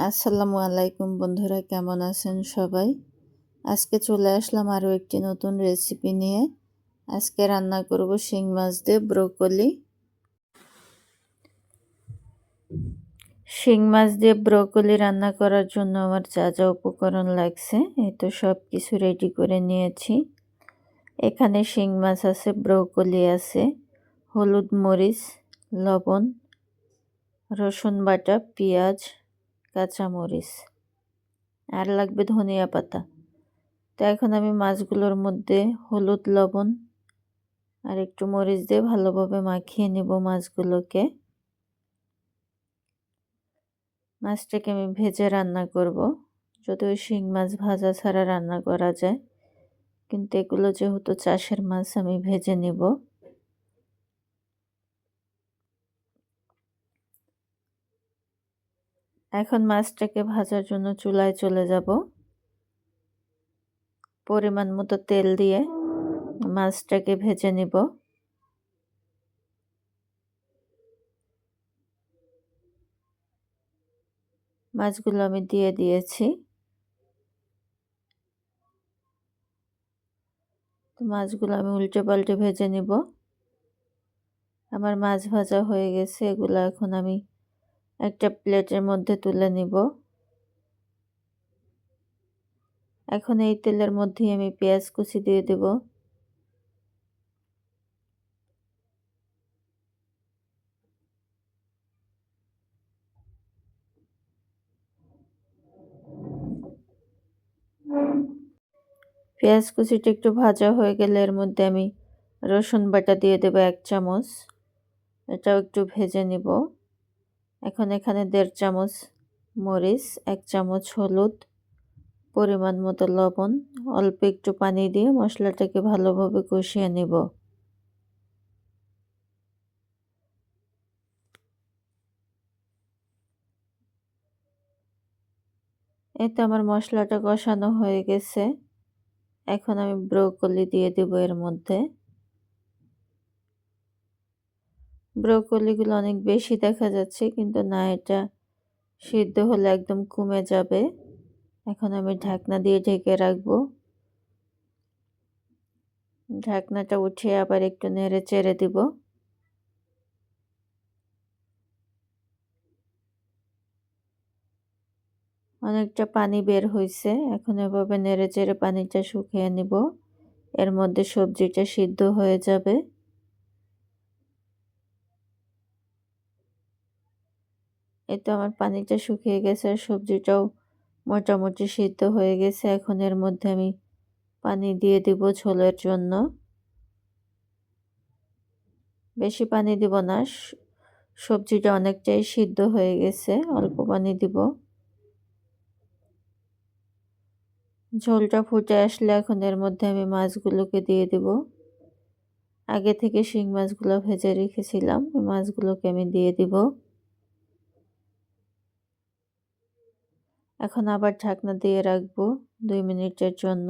আসসালামু আলাইকুম বন্ধুরা, কেমন আছেন সবাই? আজকে চলে আসলাম আরও একটি নতুন রেসিপি নিয়ে। আজকে রান্না করব শিং মাছ দিয়ে ব্রোকলি। শিং মাছ দিয়ে ব্রোকলি রান্না করার জন্য আমার যা যা উপকরণ লাগছে এই তো সব কিছু রেডি করে নিয়েছি। এখানে শিং মাছ আছে, ব্রোকলি আছে, হলুদ, মরিচ, লবণ, রসুন বাটা, পেঁয়াজ, কাঁচামরিচ, আর লাগবে ধনিয়া পাতা। তো এখন আমি মাছগুলোর মধ্যে হলুদ, লবণ আর একটু মরিচ দিয়ে ভালোভাবে মাখিয়ে নেব মাছগুলোকে। মাছটাকে আমি ভেজে রান্না করব। যদিও শিং মাছ ভাজা ছাড়া রান্না করা যায়, কিন্তু এগুলো যেহেতু চাষের মাছ আমি ভেজে নেব। এখন মাছটাকে ভাজার জন্য চুলায় চলে যাব। পরিমাণ মতো তেল দিয়ে মাছটাকে ভেজে নিব। মাছগুলো আমি দিয়ে দিয়েছি। মাছগুলো আমি উল্টে পাল্টে ভেজে নিব। আমার মাছ ভাজা হয়ে গেছে। এগুলো এখন আমি একটা প্লেটের মধ্যে তুলে নিব। এখন এই তেলের মধ্যে আমি পেঁয়াজ কুচি দিয়ে দেব। পেঁয়াজ কুচিটা একটু ভাজা হয়ে গেলে এর মধ্যে আমি রসুন বাটা দিয়ে দেব 1 চামচ। এটাও একটু ভেজে নিব। এখন এখানে 1.5 চামচ মরিচ, 1 চামচ হলুদ, পরিমাণ মতো লবণ, অল্প একটু পানি দিয়ে মশলাটাকে ভালোভাবে কষিয়ে নিব। এই তো আমার মশলাটা কষানো হয়ে গেছে। এখন আমি ব্রোকলি দিয়ে দেব এর মধ্যে। ব্রোকলিগুলো অনেক বেশি দেখা যাচ্ছে, কিন্তু না, এটা সিদ্ধ হলে একদম কমে যাবে। এখন আমি ঢাকনা দিয়ে ঢেকে রাখবো। ঢাকনাটা উঠিয়ে আবার একটু নেড়ে চেড়ে দিব। অনেকটা পানি বের হয়েছে। এখন এভাবে নেড়ে চেড়ে পানিটা শুকিয়ে নিব। এর মধ্যে সবজিটা সিদ্ধ হয়ে যাবে। এই তো আমার পানিটা শুকিয়ে গেছে আর সবজিটাও মোটামুটি সিদ্ধ হয়ে গেছে। এখন এর মধ্যে আমি পানি দিয়ে দিব ঝোলের জন্য। বেশি পানি দিব না, সবজিটা অনেকটাই সিদ্ধ হয়ে গেছে, অল্প পানি দিব। ঝোলটা ফুটে আসলে এখন এর মধ্যে আমি মাছগুলোকে দিয়ে দেব। আগে থেকে শিং মাছগুলো ভেজে রেখেছিলাম, মাছগুলোকে আমি দিয়ে দিব। এখন আবার ঢাকনা দিয়ে রাখবো 2 মিনিটের জন্য।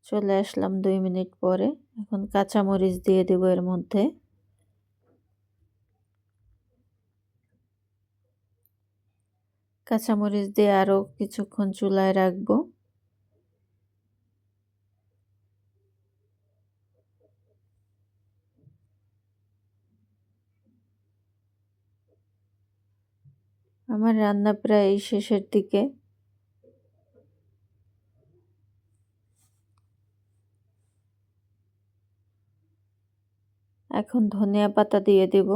চলে আসলাম 2 মিনিট পরে। এখন কাঁচামরিচ দিয়ে দেব এর মধ্যে। কাঁচামরিচ দিয়ে আরও কিছুক্ষণ চুলায় রাখবো। আমার রান্না প্রায় শেষের দিকে। এখন ধনিয়া পাতা দিয়ে দেব।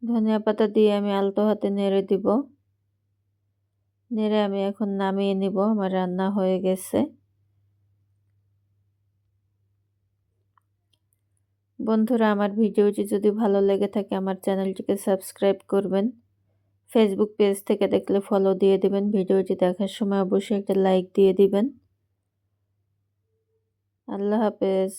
ধনিয়া পাতা দিয়ে আমি আলতো হাতে নেড়ে দিব। নেড়ে আমি এখন নামিয়ে নিব। আমার রান্না হয়ে গেছে। বন্ধুরা, আমার ভিডিওটি যদি ভালো লেগে থাকে আমার চ্যানেলটিকে সাবস্ক্রাইব করবেন। ফেসবুক পেজ থেকে দেখলে ফলো দিয়ে দিবেন। ভিডিওটি দেখার সময় অবশ্যই একটা লাইক দিয়ে দিবেন। আল্লাহ হাফেজ।